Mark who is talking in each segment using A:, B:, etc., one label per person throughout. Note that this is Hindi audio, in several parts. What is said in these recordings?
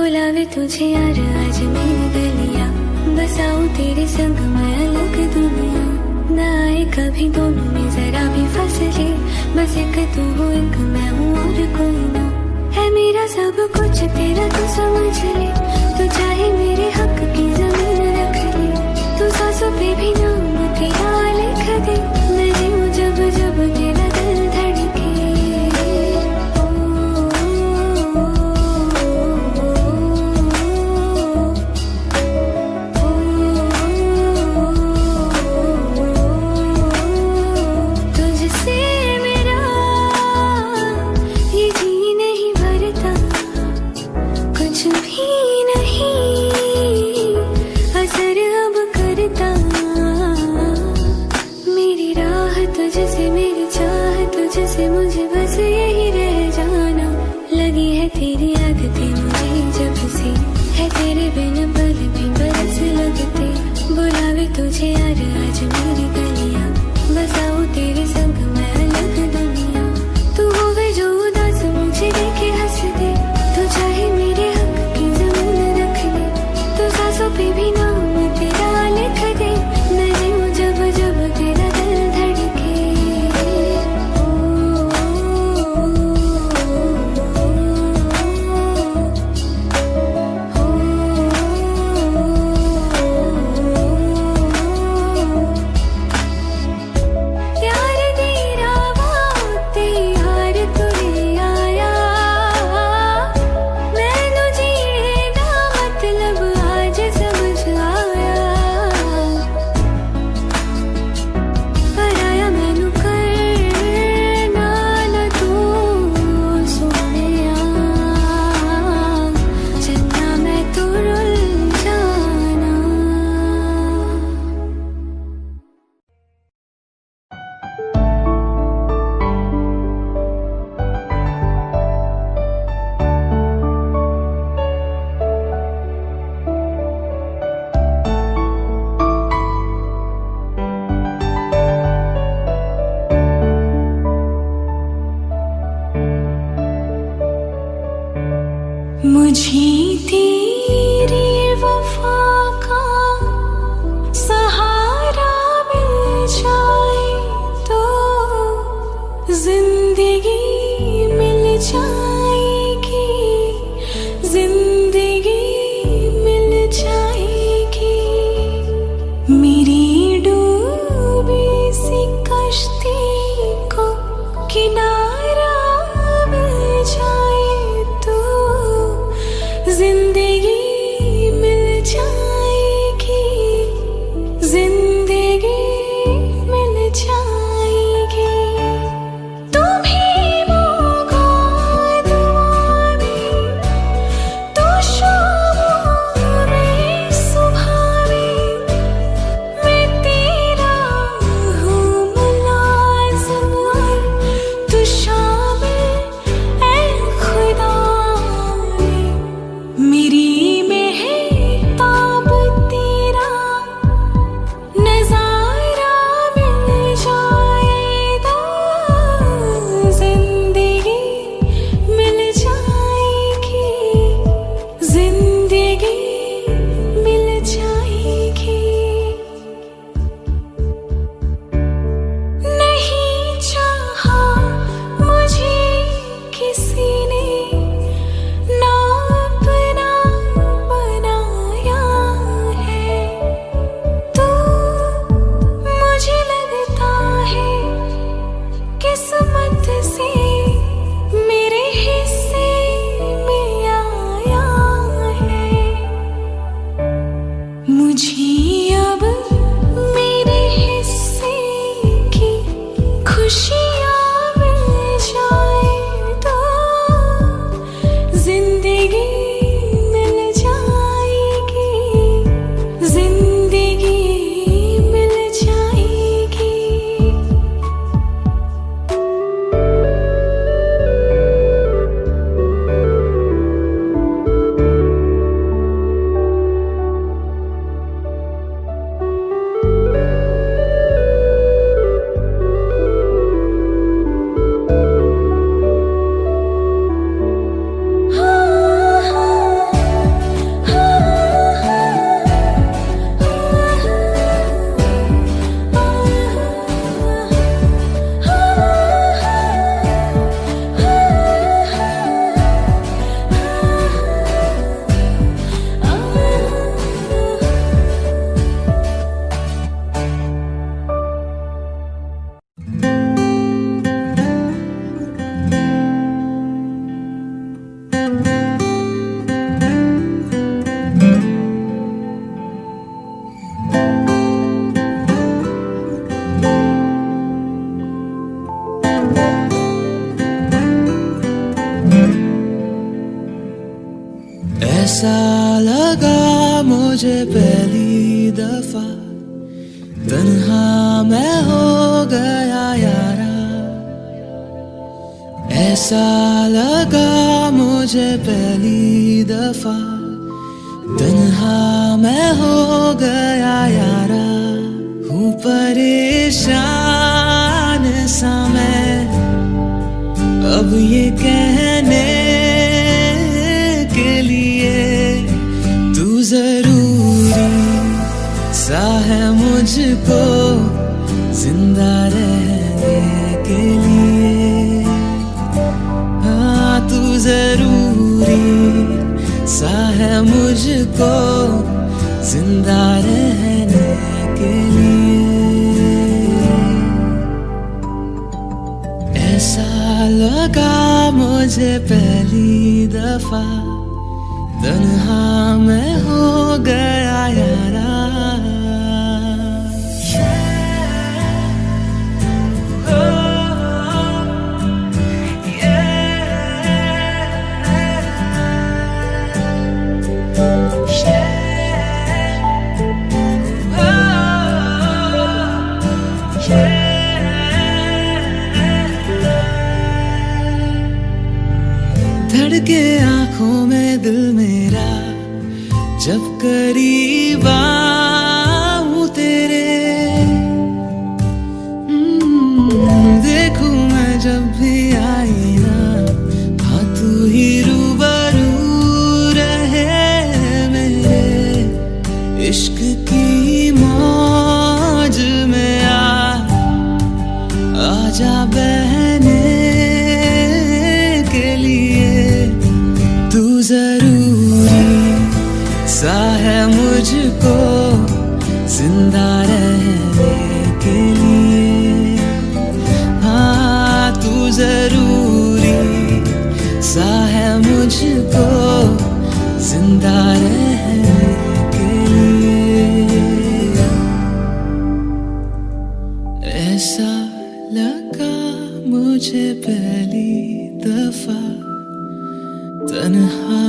A: बुलावे तुझे यार आज मेरी गलियां, बसाऊं तेरे संग मैं अलग दुनिया। न आए कभी दोनों में जरा भी फसले, बस एक तू हो एक मैं हूँ और कोई ना। है मेरा सब कुछ तेरा तू समझ ले, तू चाहे मेरे हक की जमीन रख ले। तू सांसों पे भी नाम तेरा लिख दे, मैं जीऊं जब जब तेरा दिल धड़के। मुझे बस यही रह जाना, लगी है तेरी आदतें मुझे जब से, है तेरे बिन पल भी बरस लगते। बुलावे तुझे यार आज मेरी गलियां, बसाऊं तेरे संग मैं अलग दुनिया। तू होवे जो उदास मुझे देखे हंस दे, तू चाहे मेरे हक की जमीन रख ले। तू सांसों पे भी नाम तेरा लिख दे, मैं जीऊं जब जब तेरा दिल धड़के।
B: मुझे तेरी वफा का सहारा मिल जाए तो जिंदगी मिल जाएगी, जिंदगी मिल जाएगी। मेरी डूबी सी कश्ती को किनारा मिल जाए तो जिंदगी मिल जाएगी, जिंदगी मिल जाएगी। तुम्हें मौका दुआ में, तो शामों में सुबह में, मैं तेरा हूँ मुलाज़िम, तू शामिल ऐ खुदा। मेरी मेहताब तेरा नज़ारा मिल जाए तो जिंदगी मिल जाएगी, जिंदगी मिल जाएगी। नहीं चाहा मुझे किसी ने, ना अपना बनाया है, तो मुझे लगता है किस्मत से मेरे हिस्से में आया है। मुझे अब मेरे हिस्से की खुशियाँ मिल जाए तो जिंदगी मिल जाएगी, जिंदगी मिल जाएगी।
C: मुझे पहली दफा तन्हा मैं हो गया यारा, ऐसा लगा मुझे पहली दफा तन्हा मैं हो गया यारा। हूँ परेशान सा मैं अब ये कहने के लिए, तू जरूरी सा है मुझको जिंदा रहने के लिए। हाँ तू जरूरी सा है मुझको जिंदा रहने के लिए। ऐसा लगा मुझे पहली दफा तन्हा मैं हो गया यारा। धड़के आंखों में दिल मेरा जब करीब आऊं तेरे, देखूं मैं जब भी आई ना, हाँ तू ही रूबरू रहे मेरे इश्क की मौज में। आजा बहने के लिए, तू जरूरी सा है मुझको जिंदा रहने के लिए। हाँ तू जरूरी सा है मुझको जिंदा रहने के लिए। ऐसा लगा मुझे पहली दफा तन्हा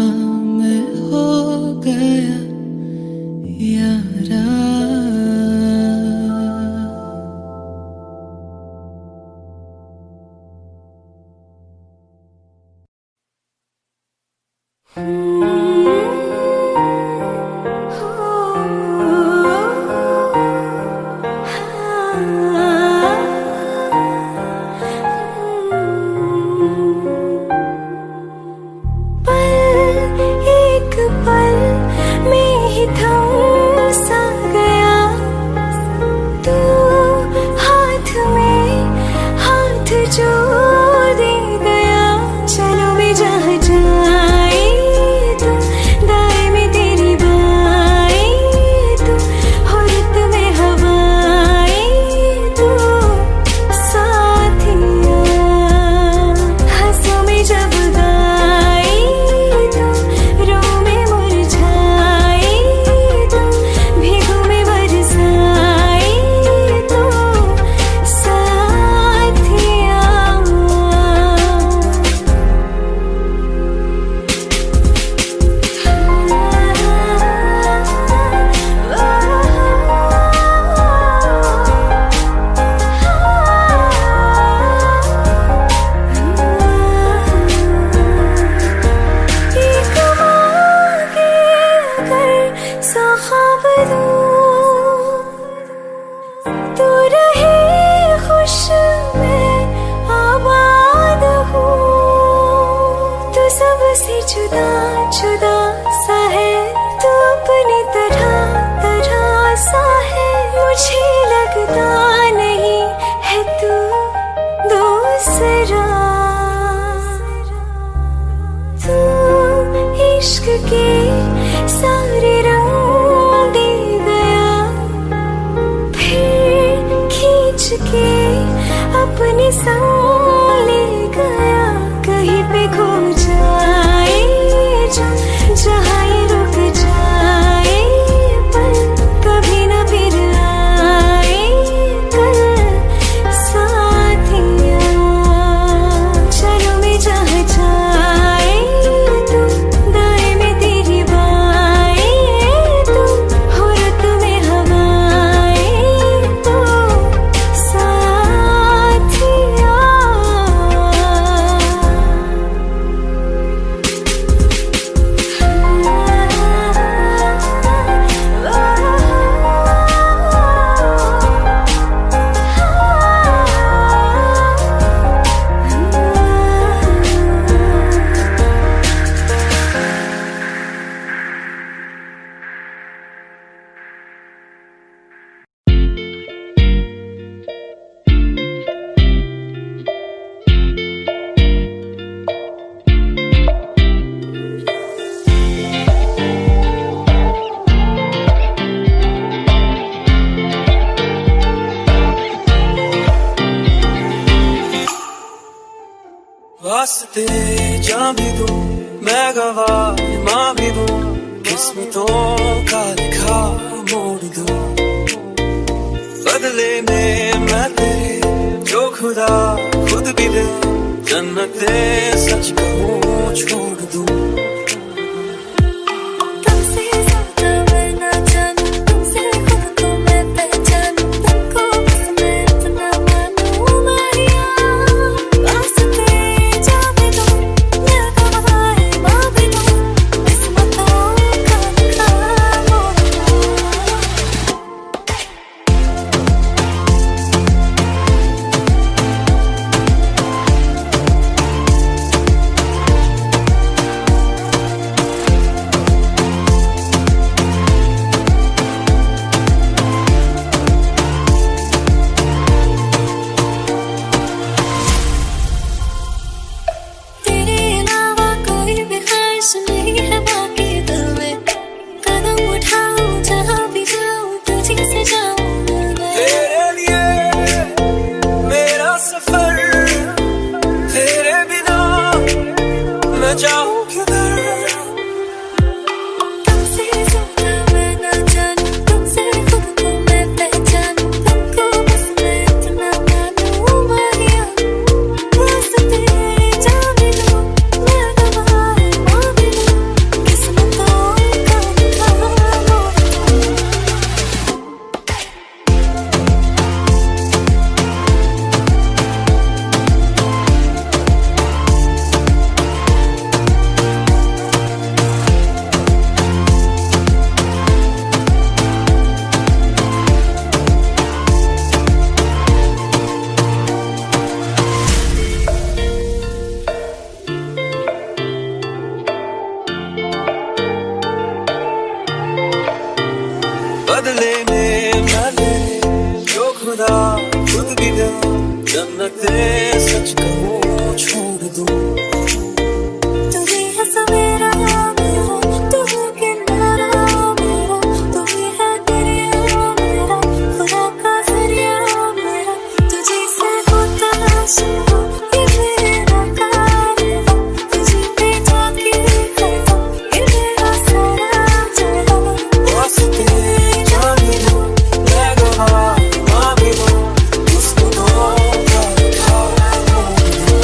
C: मैं हो गया यारा। जुदा जुदा सा है तू अपनी तरह तरह सा है, मुझे लगता नहीं है तू दूसरा। तू इश्क के सारे रंग दे गया, फिर खींच के अपने संग ले गया। कहीं पे खो जाए जहाँ ये रुक जाए, पर कभी न फिर आए
D: वास्ते जान भी दूं, मैं गवाह मां भी दूं, किस्मतों का लिखा मोड़ दूं। बदले में मैं तेरे जो खुदा खुद भी दे, जन्नते सच कहूँ छोड़ दूं।
C: तुमसे ज्यादा मैं ना जानूं, तुमसे खुद को मैं पहचानूं, तुमको बस मैं इतना मानूं मारिया। वास्ते जाने दो, मैं गवाह मां भी दूं, किस्मतों का लिखा मोड़ दूं। तेरे अलावा कोई भी ख्वाहिश नहीं है बाकी दिल में, कदम उठाऊं जहाँ भी जाऊं तुझी से जाऊं मैं।
D: तेरे लिए मेरा सफर, तेरे बिना मैं जाऊं किधर।
C: तुमसे ज्यादा मैं ना जानूं, तुमसे खुद को मैं पहचानूं, तुमको बस मैं इतना मानूं मारिया। वास्ते जाने दो, मैं गवाह मां भी दूं, किस्मतों का लिखा मोड़ दूं।
D: बदले में मैं तेरे जो खुदा खुद भी दे, जन्नते सच कहूँ छोड़ दूं।
C: तू ही है सवेरा मेरा, तू है किनारा मेरा, तू ही है दरिया मेरा, खुदा का जरिया मेरा। तुझे से होता शुरू ये मेरा कारवां, तुझे पे जाके खड़ा ये मेरा सारा जहां।
D: वास्ते जान भी दूं, मैं गवाह मां भी दूं, किस्मतों का लिखा मोड़ दूं।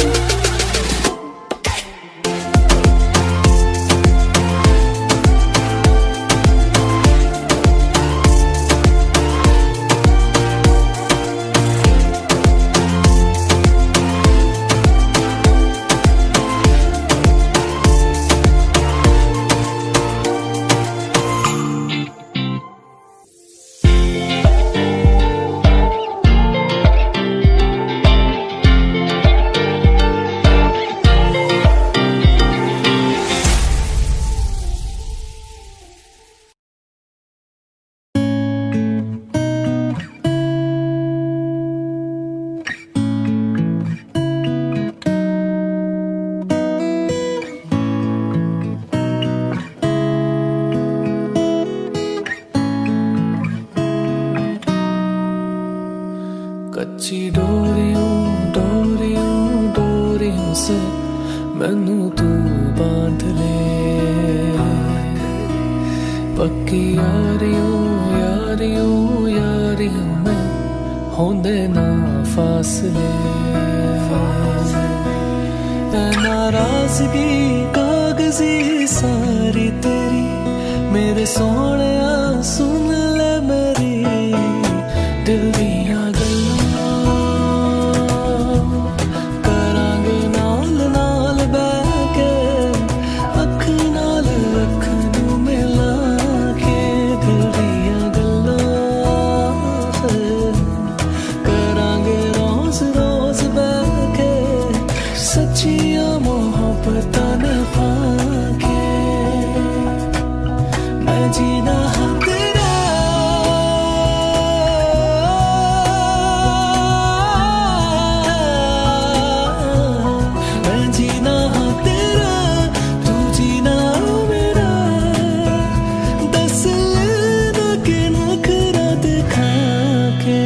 E: कच्ची डोरियों डोरियों डोरियों से मैनू तू बांध ले, पक्की यारियों यारियों यारियों में होंदे ना फासले। ऐ नाराजगी कागजी सारी तेरी, मेरे सोहणिया सुन ले मेरी दिल दियां गल्लां, करांगे नाल नाल बैठ के, अख नाल अख नूं मिला के। दिल दियां गल्लां करांगे रोज रोज बैठ के, सच्चियां मोहब्बतां निभा के। मैं जीना हाँ तेरा, मैं जीना हाँ तेरा, तू जीना मेरा। दस लेना के नखरा दिखा के,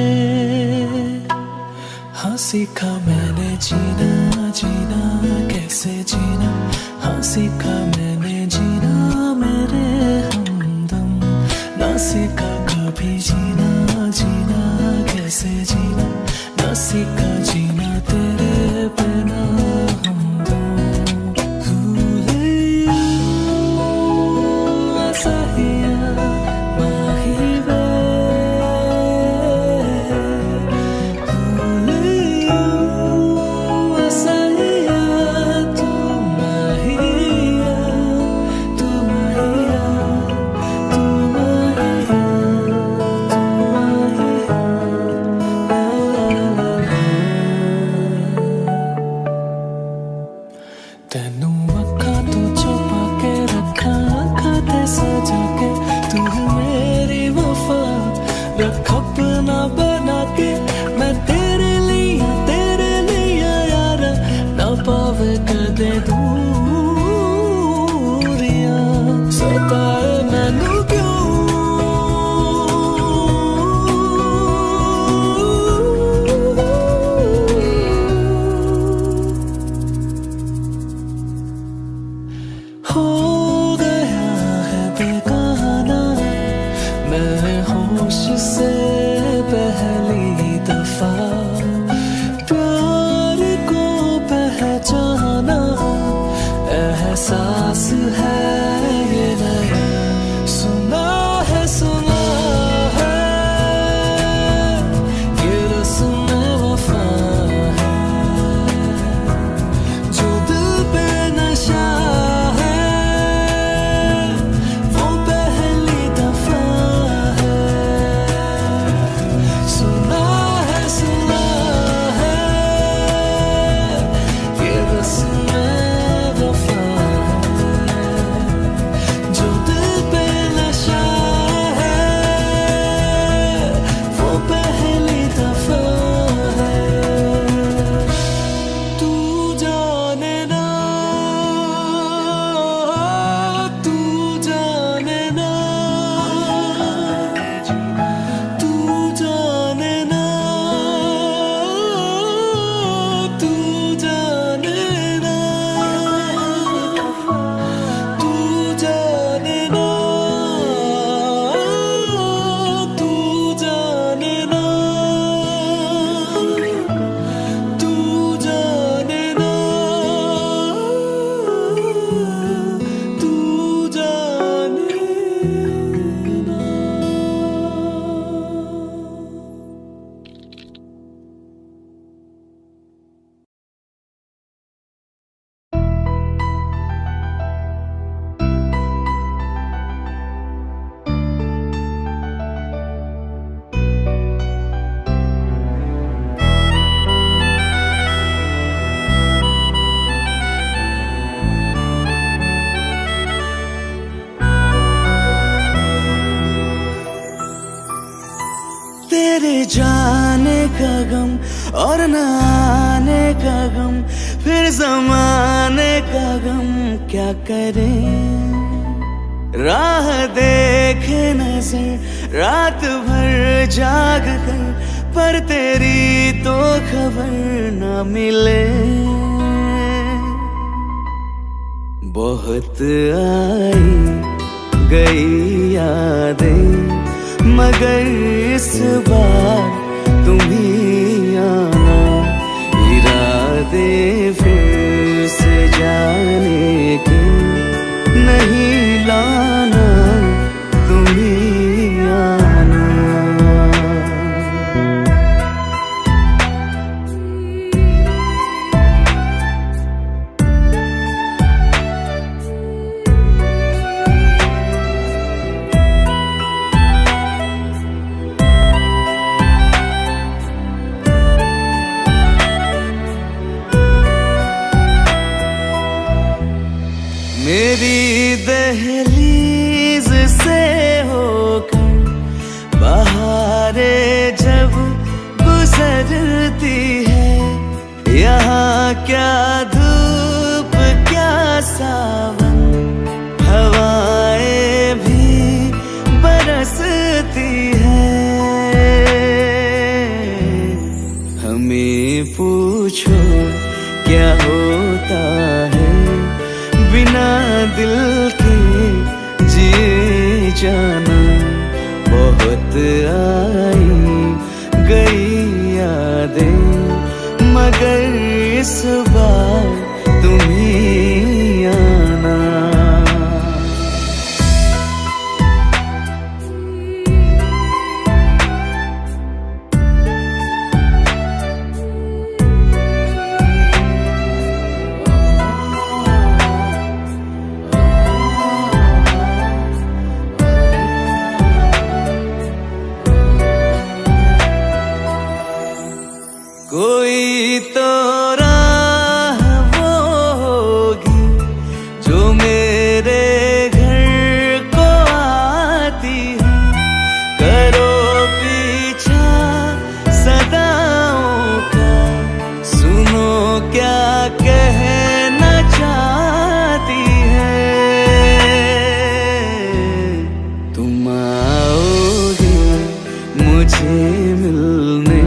E: हाँ सीखा मैंने जीना जीना कैसे। कैसे जीना, हाँ सीखा मैंने जीना मेरे हमदम, ना सीखा कभी जीना, जीना कैसे जीना, ना सीखा जीना तेरे बिना हमदम। तेनू अखा तो छुपा के रखा, अखा ते सजा के तू मेरी वफा रख अपना बना के, मैं तेरे लिए यार ना पावे कदे दूरियां, सताए मैनू क्यों हो गया है बेगाना मैं होश से पहली दफा, प्यार को पहचाना एहसास है ये नया, सुना है ये रस्म वफा है, जो दिल पे नशा तेरे जाने का गम और न आने का गम, फिर ज़माने का गम क्या करें, राह देखे नजर रात भर जाग कर, पर तेरी तो खबर न मिले, बहुत आई गई यादें मगर इस बार तुम ही आना, इरादे फिर से जाने के नहीं लाना, तुम ही आना। मेरी दहलीज से होकर बहारें जब गुजरती है, यहाँ क्या धूप क्या सावन, हवाएं भी बरसती है, हमें पूछो क्या होता है
F: बहुत आई गई यादें, मगर इस बार तुम ही आना। कोई तो राह वो होगी जो मेरे घर को आती है, करो पीछा सदाओं का, सुनो क्या कहना चाहती है। तुम आओगे मुझे मिलने,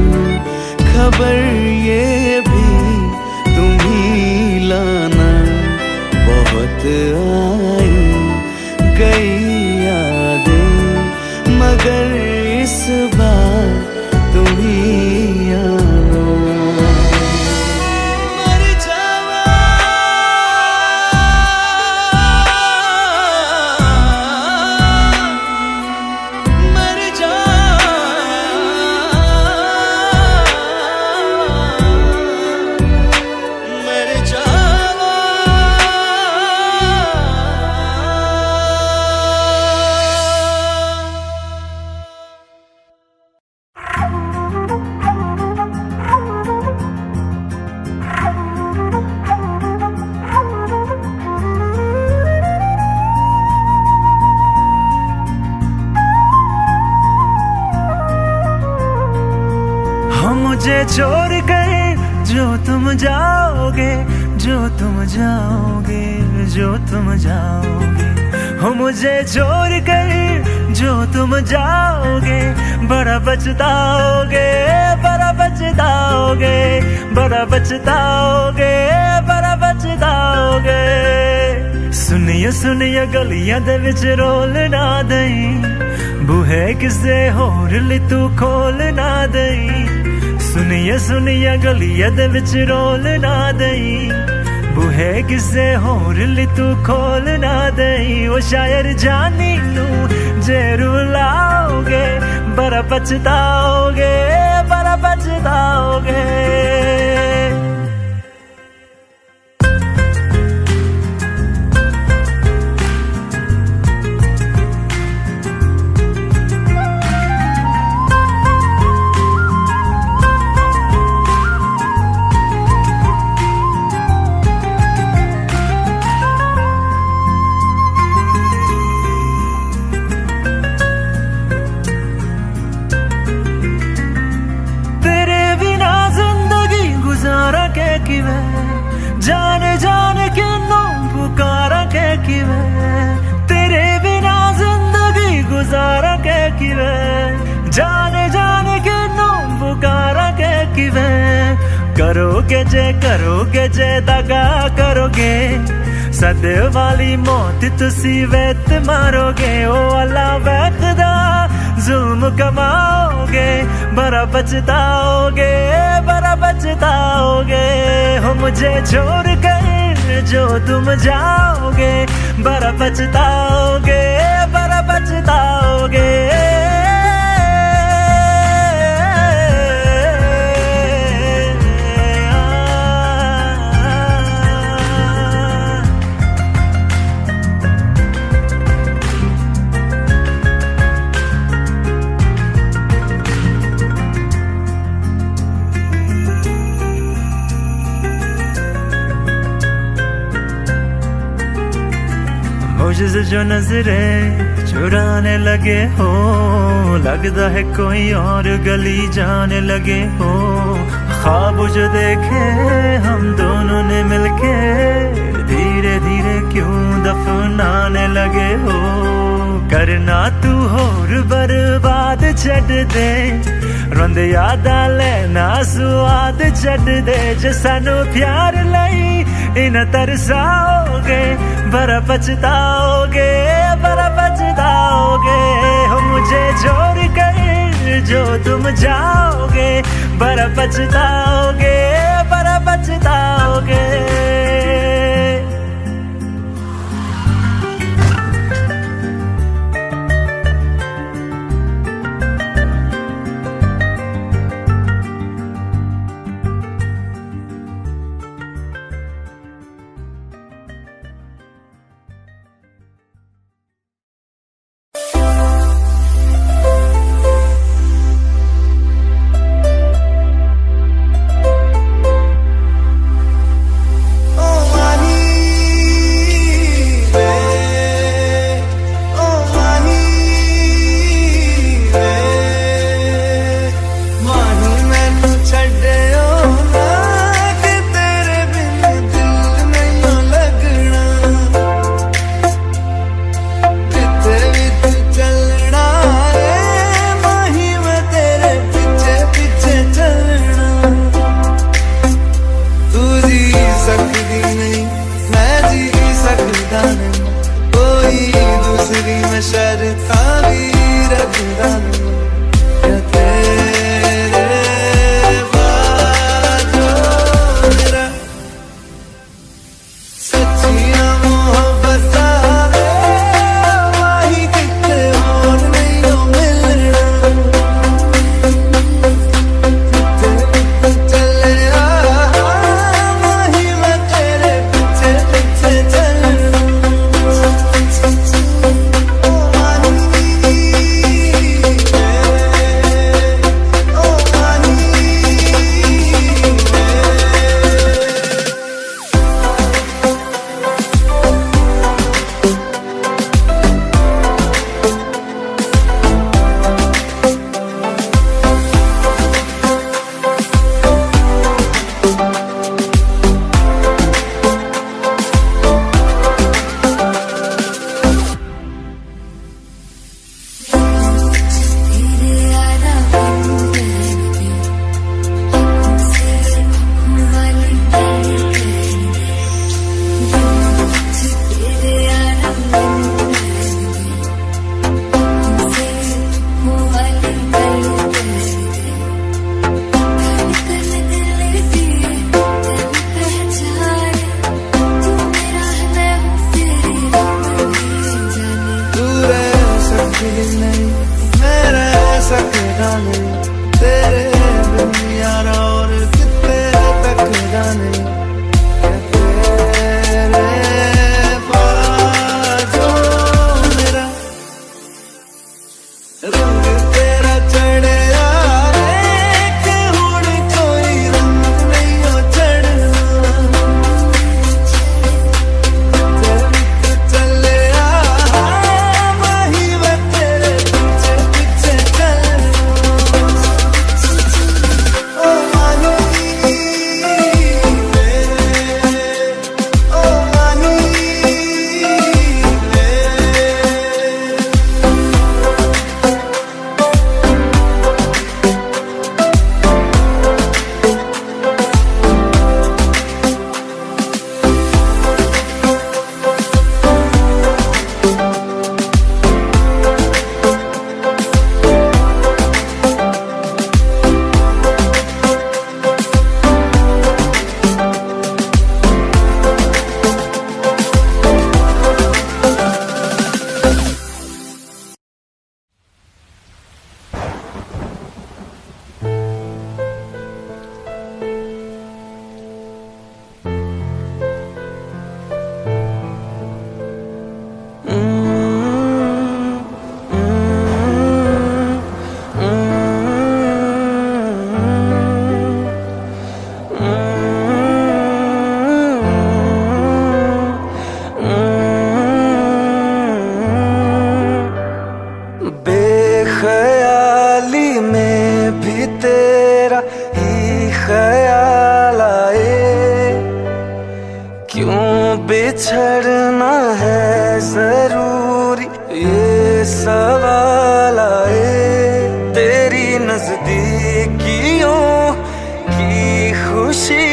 F: खबर ये भी तुम ही लाना। बहुत आई गई यादें, मगर इस बार तुम ही आना। मर जावा मर जा मुझे छोड़ कर जो तुम जाओगे, जो तुम जाओगे, जो तुम जाओगे। हो मुझे छोड़ कर जो तुम जाओगे, बड़ा पछताओगे, बड़ा पछताओगे, बड़ा पछताओगे, बड़ा पछताओगे। सुनिए सुनिए गलियां दे विच रोल ना दई, बूहे किसे होर ली तू खोल ना दई। सुनिए सुनिए गलियां दे विच रोल ना दई, बूहे किसे होर ली तू खोल ना दई। ओ शायर जानी नू जे रुलाओगे, बड़ा पछताओगे, बड़ा पछताओगे। जाने जाने क्यों पुकारा के किवे, तेरे बिना जिंदगी गुजारा के किवे। जाने जाने क्यों पुकारा के किवे, करोगे जे दगा करोगे, सदे वाली मौत तुसी वेत मारोगे। ओ अल्लाह वैखदा जुल्म कमाओगे, बड़ा पछताओगे, बड़ा पछताओगे। हो मुझे छोड़ कर जो तुम जाओगे, बड़ा पछताओगे, बड़ा पछताओगे। मुझसे जो नजरे चुराने लगे हो, लगता है कोई और गली जाने लगे हो। ख्वाब जो देखे हम दोनों ने मिलके, धीरे धीरे क्यों दफनाने लगे हो। करना तू होर बर्बाद छड़ दे, रोंद यादा लेना स्वाद छड़ दे। जे सानू प्यार लई इन तरसाओगे, बड़ा पछताओगे, बड़ा पछताओगे। हो मुझे छोड़ कर जो तुम जाओगे बड़ा पछताओगे, बड़ा पछताओगे।
E: बिछड़ना है जरूरी, ये सवाल आए। तेरी नजदीकियों की खुशी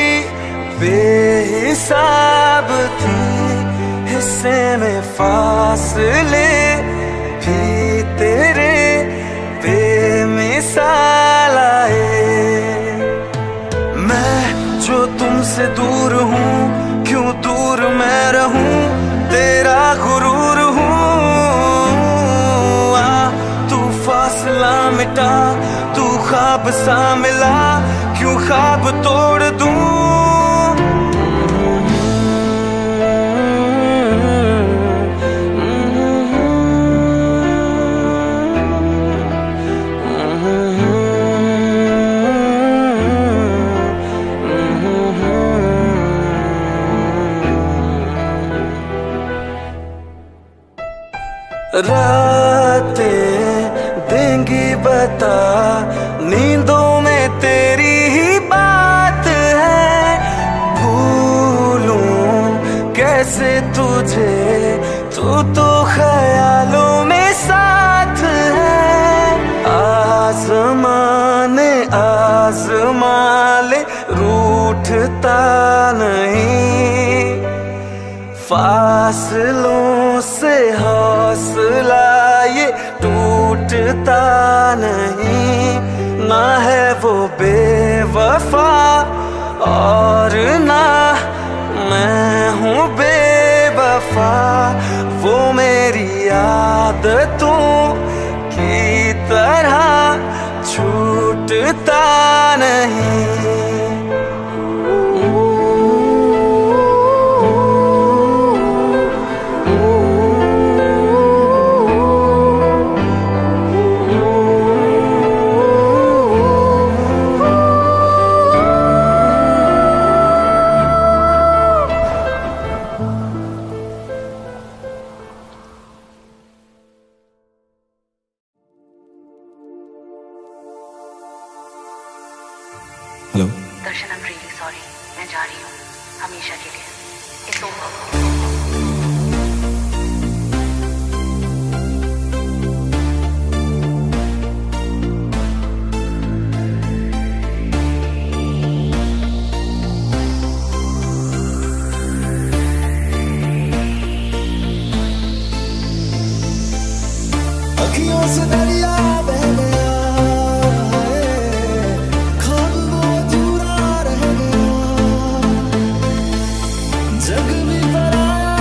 E: बेहिसाब थी, हिस्से में फासले भी तेरे बेमिसाल
D: से दूर हूँ, क्यों दूर मैं रहूं, तेरा गुरूर हूँ। आ तू फासला मिटा, तू ख्वाब सा मिला, क्यों ख्वाब तोड़ दूं। रातें देंगी बता, नींदों में तेरी ही बात है। भूलूं कैसे तुझे, तू तो ख्यालों में साथ है। आसमाने आजमा ले, रूठता नहीं, फासलों से हौसला ये टूटता नहीं। ना है वो बेवफा और ना मैं हूँ बेवफा, वो मेरी आदतों की तरह छूटता नहीं।
G: Hello
H: Darshan, I am really sorry, मैं जा रही हूँ हमेशा के लिए। It's over.
E: अखियों से दरिया बह गया, ख्वाब वो अधूरा रह गया। जग भी पराया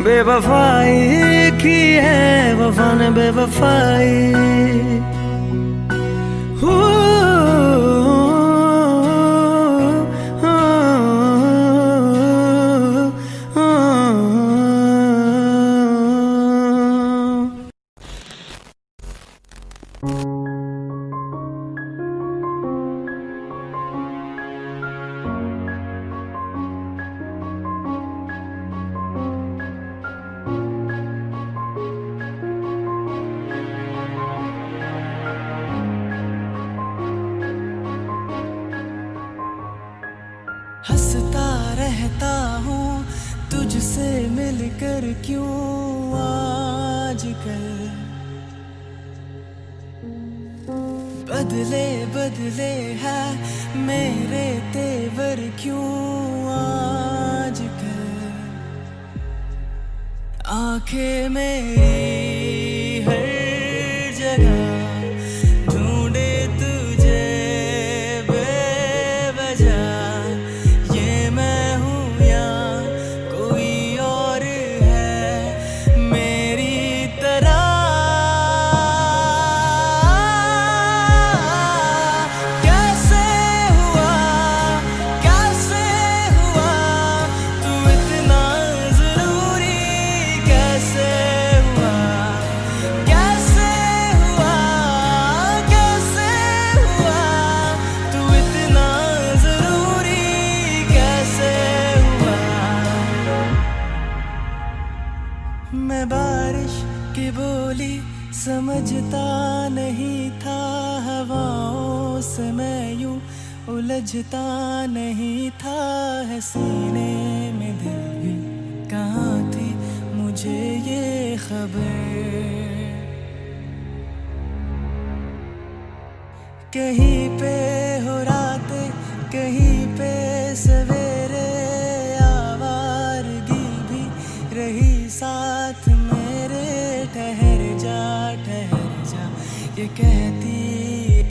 E: बेवफाई की है वफा ने बेवफाई। हो हंसता रहता हूँ तुझसे मिलकर क्यों आजकल। बदले बदले है मेरे तेवर क्यों आजकल। आंखें मेरी हर जगह ढूंढे तुझे बेवजह। ये मैं हूँ या कोई और है मेरी तरह। कैसे हुआ तू इतना जरूरी। कैसे हुआ तू इतना जरूरी। कैसे हुआ। मैं बारिश की बोली समझता नहीं था। हवाओं से मैं यूं उलझता नहीं था। है सीने में दिल भी कहाँ थी मुझे ये खबर। कहीं पे हो रातें कहीं पे सवेरे। आवारगी भी रही साथ मेरे। ठहर जा ये कहती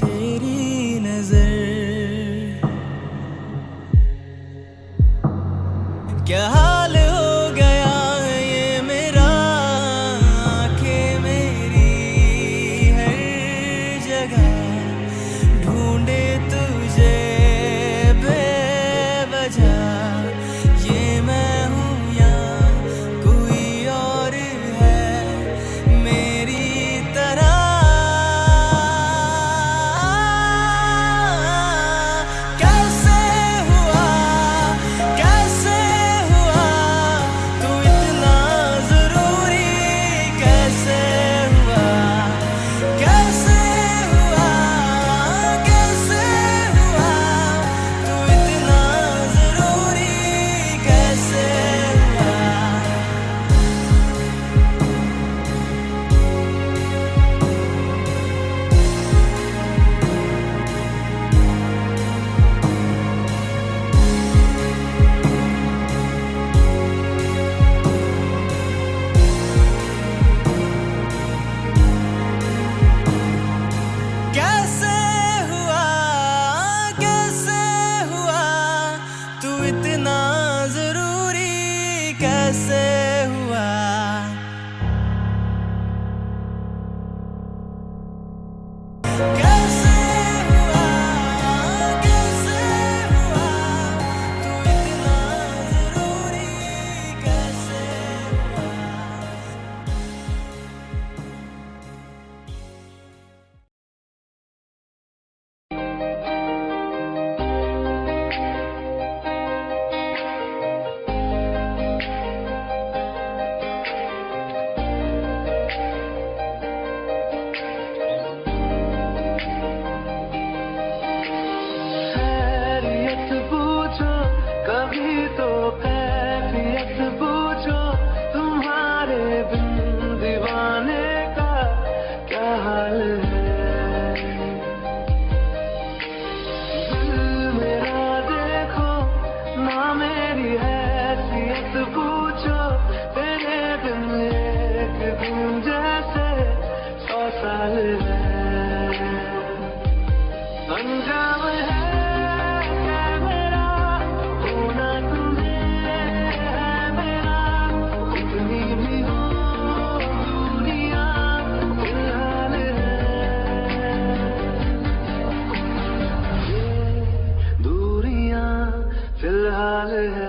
E: तेरी नजर। क्या हाल हो गया ये मेरा। आंखें मेरी हर जगह ढूंढे तुझे बेवजह। ये मैं हूँ या कोई और है मेरी तरह। कैसे हुआ तू इतना जरूरी। कैसे हुआ तू इतना जरूरी। कैसे हुआ। कैसे हुआ तू इतना जरूरी। कैसे हुआ। कैसे हुआ तू इतना जरूरी। कैसे हुआ। फिलहाल है।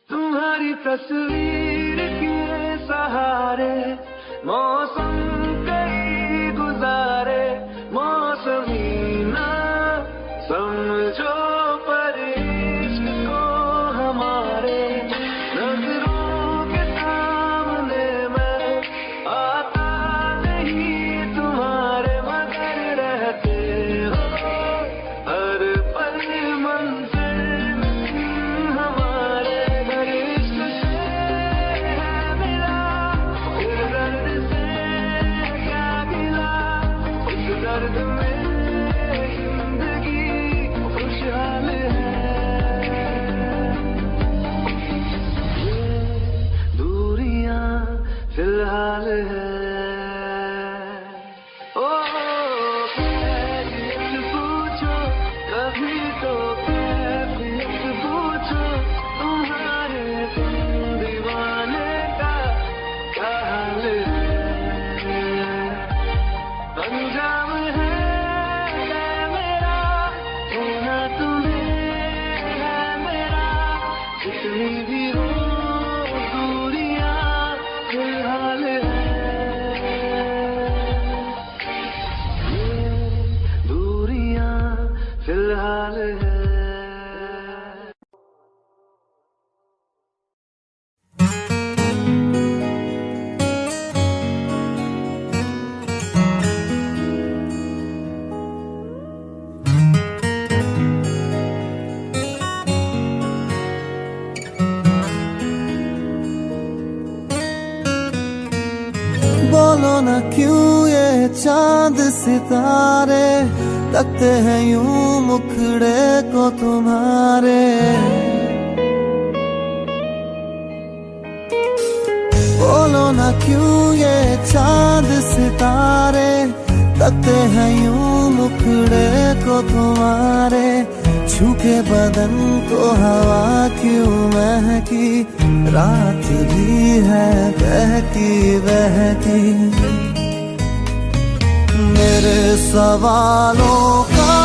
E: तुम्हारी तस्वीर के सहारे मौसम कई गुजारे, मौसमी ना समझो पर इश्क को हमारे, नजरों के सामने मैं आता नहीं तुम्हारे, मगर रहते हो हर पल मंजिल हमारे। दर्द में जिंदगी खुशहाल है, ये दूरियां फिलहाल है। ओ कैफियत पूछो कभी तो कैफियत पूछो, तुम्हारे दीवाने का क्या हाल है। अंजाम है मेरा होना तुम्हें है मेरा, जितनी भी हो दूरियां फिलहाल है, ये दूरियां फिलहाल है।
G: बोलो ना क्यों ये चांद सितारे लगते हैं यूं मुखड़े को तुम्हारे। बोलो ना क्यों ये चांद सितारे लगते हैं यूं मुखड़े को तुम्हारे, छूके बदन को हवा क्यों महकी, रात भी है बहकी बहकी। मेरे सवालों का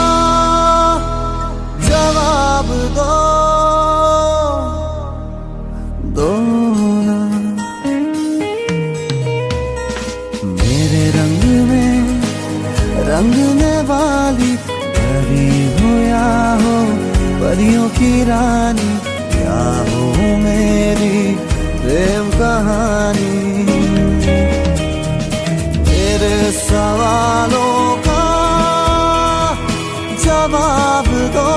G: जवाब दो ना, मेरे रंग में रंगने वाली परी हो या हो परियों की रानी, क्या हो मेरी प्रेम कहानी। मेरे सवालों का जवाब दो,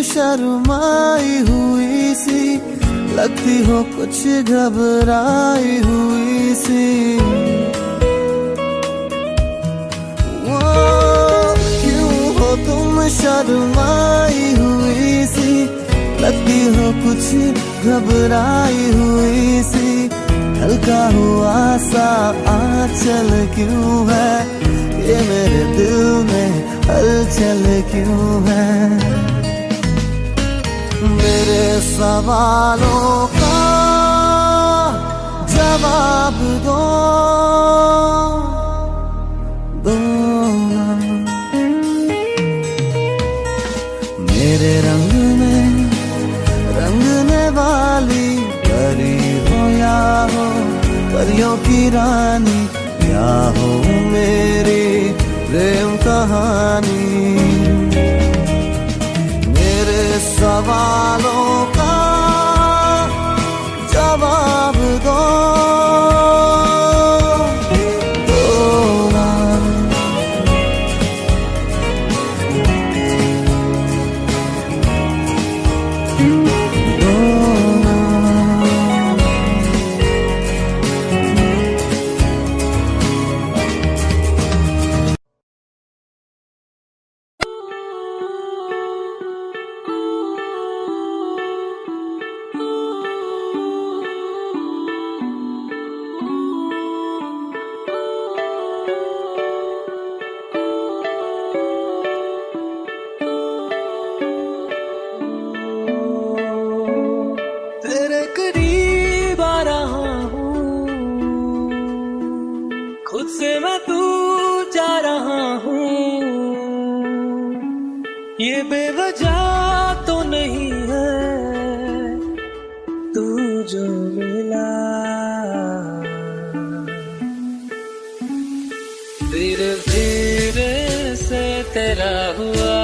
G: शर्माई हुई सी लगती हो, कुछ घबराई हुई सी। क्यों हो तुम शर्माई हुई सी लगती हो, कुछ घबराई हुई सी। हल्का हुआ सा आंचल क्यों है, ये मेरे दिल में हलचल क्यों है। मेरे सवालों का जवाब दो ना, मेरे रंग में रंगने वाले वाली परी हो या हो परियों की रानी, क्या हो मेरी प्रेम कहानी। मेरे सवालों का जवाब दो,
E: तेरे करीब आ रहा हूँ, खुद से मैं दूर जा रहा हूँ। ये बेवजह तो नहीं है तू जो मिला, धीरे धीरे से तेरा हुआ,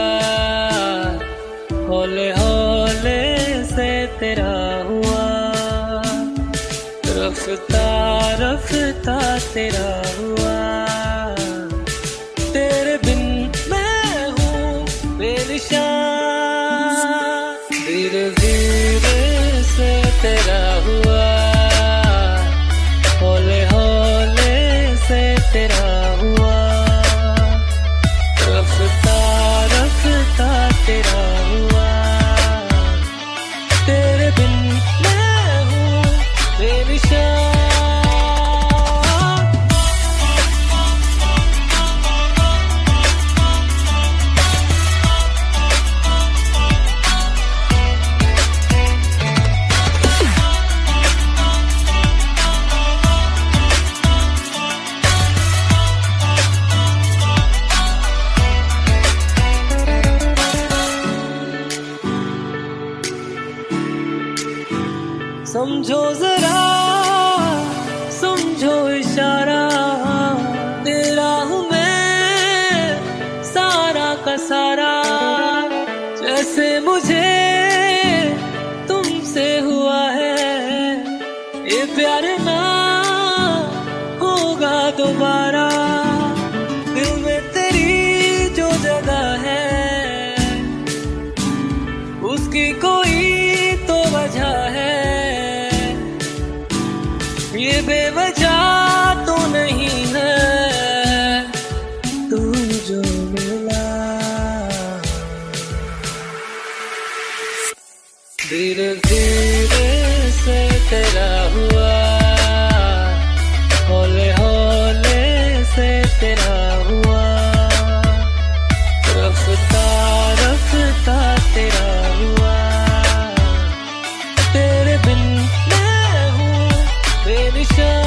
E: हौले हौले से तेरा हुआ, रफ्ता रफ्ता तेरा हुआ। तेरे बिन मैं हूँ बेनिशान, धीरे धीरे से तेरा हुआ, हौले हौले से तेरा हुआ, रफ्ता रफ्ता तेरा हुआ। तेरे बिन मैं हूँ बेनिशान। समझो जरा समझो इशारा, तेरा हूँ मैं सारा का सारा। जैसे मुझे तुमसे हुआ है ये प्यार ना होगा दोबारा। दिल में तेरी जो जगह है उसकी कोई तो वजह है, ये बेवजह तो नहीं है तू जो मिला। धीरे धीरे से तेरा हुआ, हौले हौले से तेरा हुआ, रफ्ता रफ्ता तेरा हुआ। तेरे बिन मैं हूँ बेनिशान।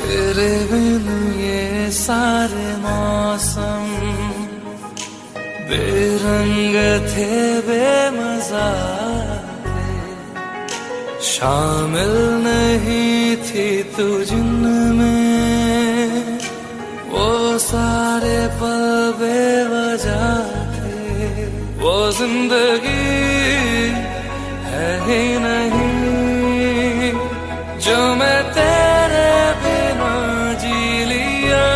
I: तेरे बिन ये सारे मौसम बेरंग थे बेमजा थे, शामिल नहीं थी तू जिनमें वो सारे पल बेवजह थे। वो जिंदगी है ही नहीं जो मैं तेरे बिना जी लिया।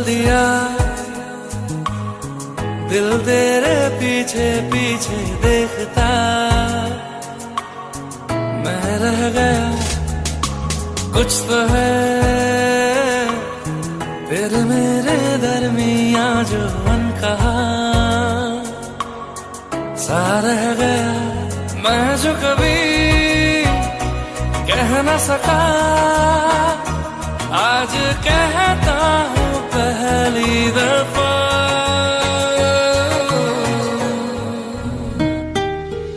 I: दिया दिल तेरे पीछे पीछे देखता, मैं रह गया कुछ तो है फिर मेरे दरमियां जो अनकहा सा रह गया, मैं जो कभी कह न सका आज कहता हूँ पहली दफा।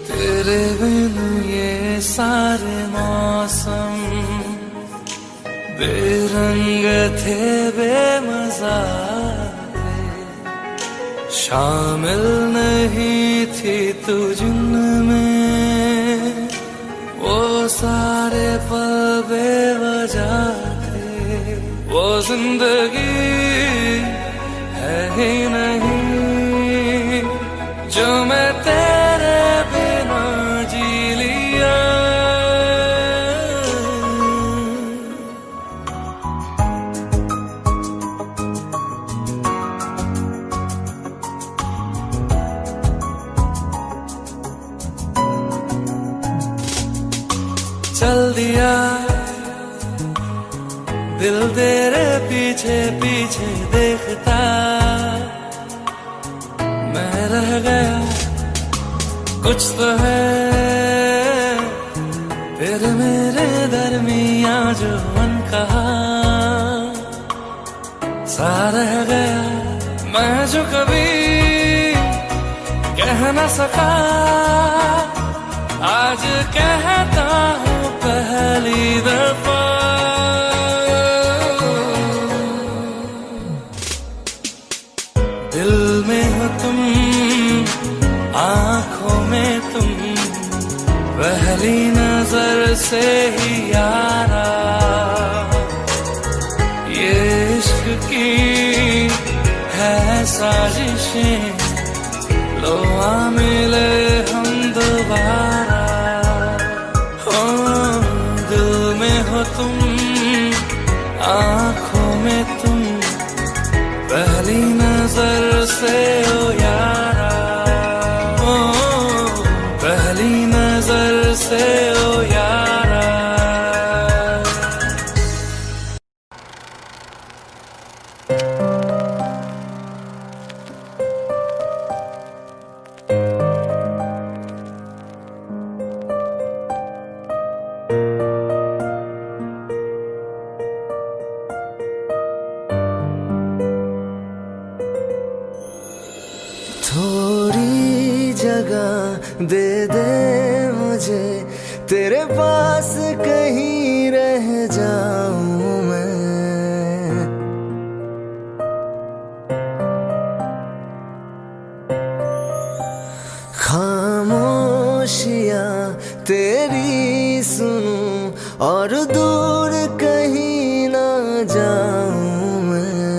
I: तेरे बिन ये सारे मौसम बेरंग थे बेमजा थे, शामिल नहीं थी तू जिनमें वो सारे पल बेवजह थे, वो जिंदगी है ही नहीं जो मैं तेरे बिना जी लिया। चल दिया दिल तेरे पीछे पीछे देखता, मैं रह गया कुछ तो है फिर मेरे दरमियां जो अनकहा सा रह गया, मैं जो कभी कह न सका आज कहता हूँ पहली दफा। दिल में हो तुम आंखों में तुम पहली नजर से ही यारा, ये इश्क की है साजिशें लो आ मिले हम दोबारा। दिल में हो तुम आंखों में तुम पहली नजर से ओ यारा, ओ पहली नजर से ओ यारा।
G: थोड़ी जगह दे दे मुझे तेरे पास कहीं रह जाऊं मैं, खामोशियां तेरी सुनूं और दूर कहीं ना जाऊं मैं,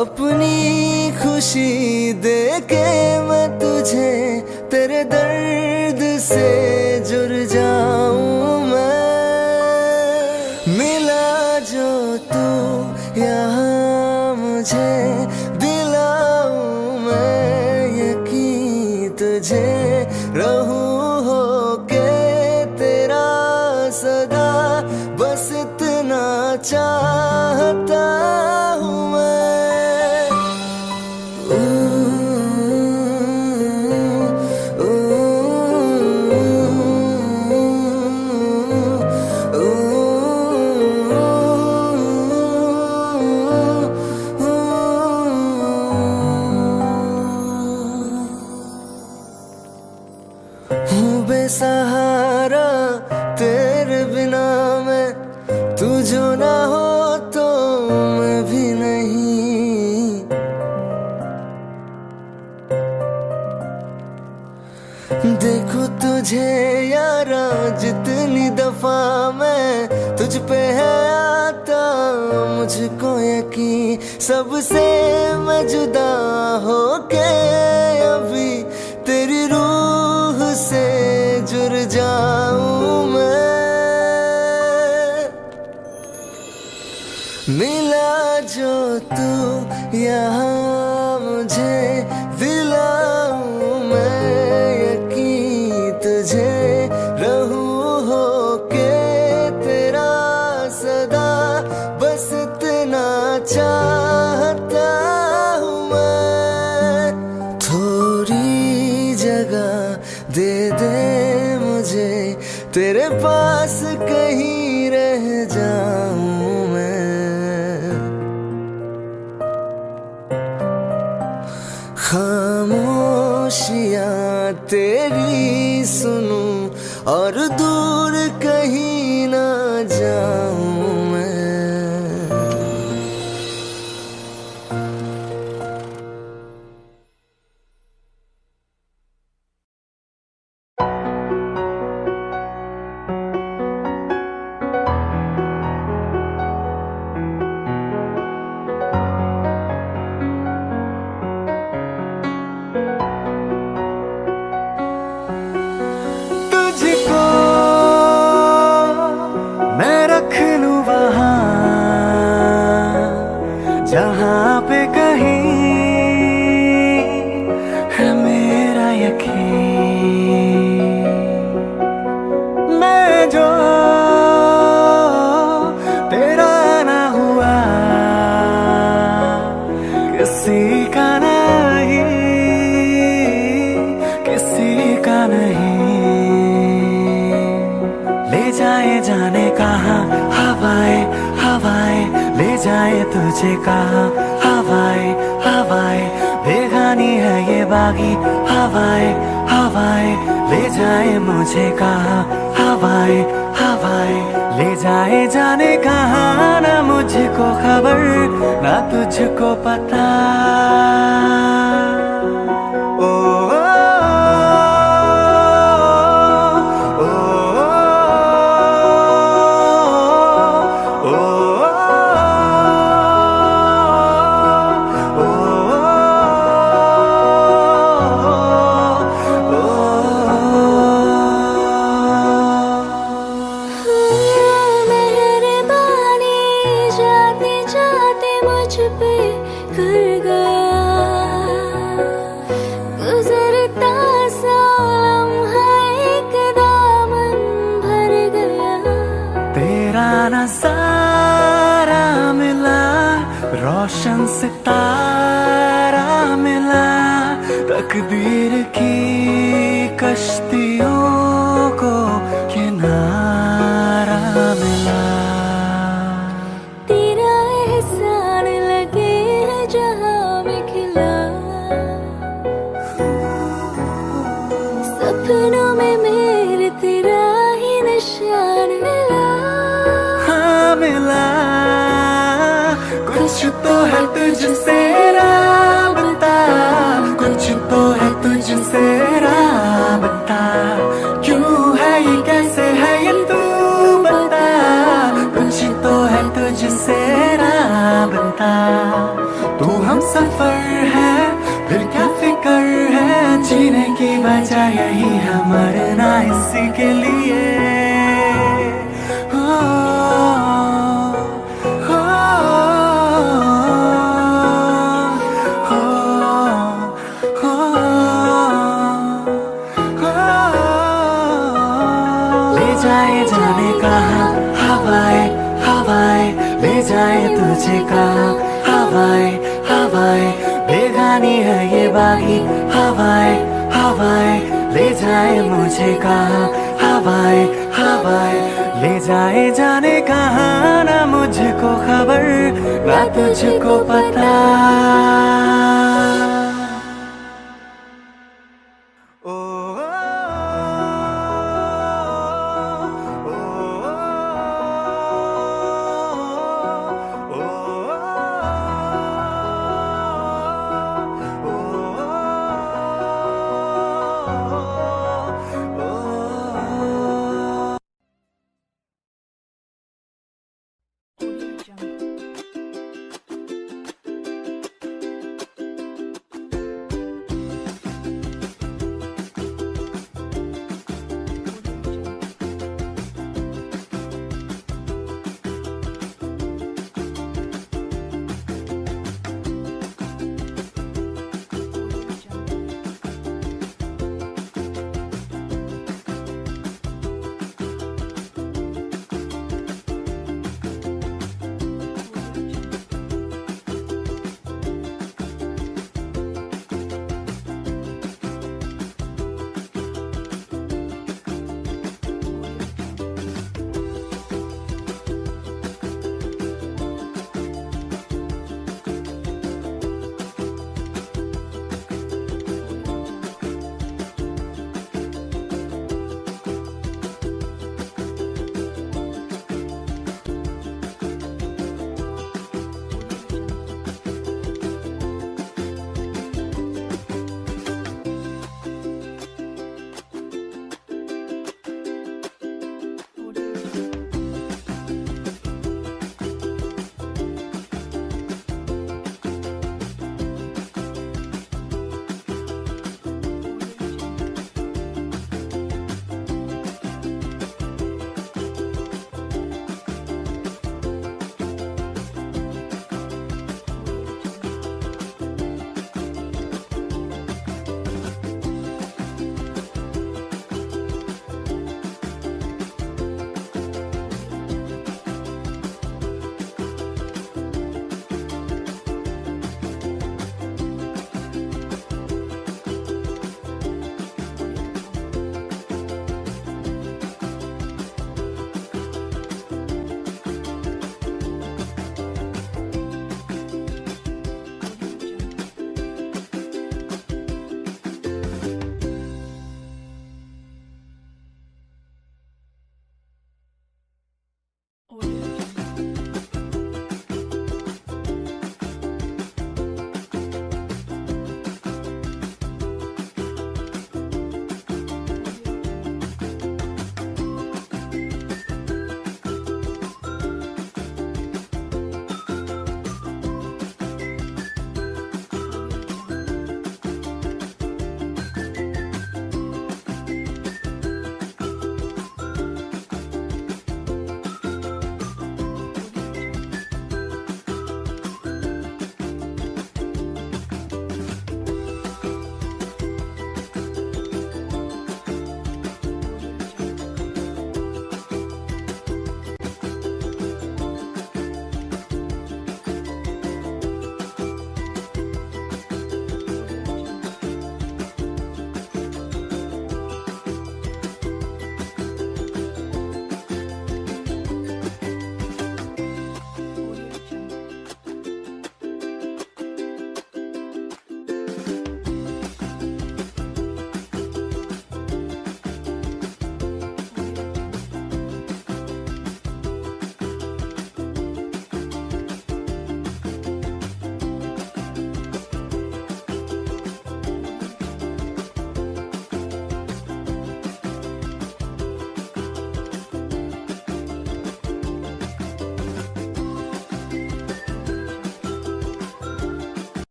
G: अपनी खुशी दे के मैं तुझे तेरे दर्द से जुड़ जाऊं मैं, मिला जो तू यहाँ मुझे दिलाऊं मैं यकीन तुझे रहूं होके तेरा सदा, बस इतना चाहता हूँ मैं। बेसहारा तेरे बिना मैं, तू जो ना हो तो मैं भी नहीं, देखो तुझे यारा जितनी दफा मैं तुझ पे है आता, मुझको यकीन सबसे मैं जुदा होके अभी तेरी रूह से जुड़ जाऊं मैं, मिला तू यहाँ मुझे दिलाऊं मैं यकीन तुझे रहूं हो के तेरा सदा बस इतना चाहता हूँ मैं। थोड़ी जगह दे दे मुझे तेरे पास कहीं रह जाऊं मैं। खामोशियाँ तेरी सुनूं और दूर कहीं ना जाऊं मैं। तुझको मैं रख लूं वहाँ जहाँ पे कहीं है मेरा यकीन। मैं जो तेरा ना हुआ किसी का नहीं, किसी का नहीं। ले जाए जाने कहाँ हवाएं हवाएं, ले जाए तुझे कहाँ हवाएं हवाएं। बेगानी है ये बागी हवाएं हवाएं, ले जाए मुझे कहाँ हवाएं हवाएं। ले जाए जाने कहाँ ना मुझको खबर ना तुझको पता। ओ,
A: मेहरबानी जाते जाते मुझ पे कर गया, गुजरता सा लम्हा एक दामन भर गया।
E: तेरा नजारा मिला, रोशन सितारा मिला, तकदीर की कश्तियों को किनारा मिला।
A: तेरा एहसान लगे जहाँ में खिला, सपनों में मेरे तेरा ही निशान मिला।
E: हाँ मिला, कुछ तो है तुझसे राबता, कुछ तो है तुझसे राबता। क्यों है ये कैसे है ये तू बता, कुछ तो है तुझसे राबता। तू हम सफर है फिर क्या फिक्र है, जीने की वजह यही है मरना इसी के लिए। ले जाए जाने कहाँ हवाएं हवाएं, ले जाए तुझे कहाँ हवाएं हवाएं। बेगानी है ये बागी हवाएं हवाएं, ले जाए मुझे कहाँ हवाएं हवाएं। ले जाए जाने कहाँ ना मुझको खबर ना तुझको पता।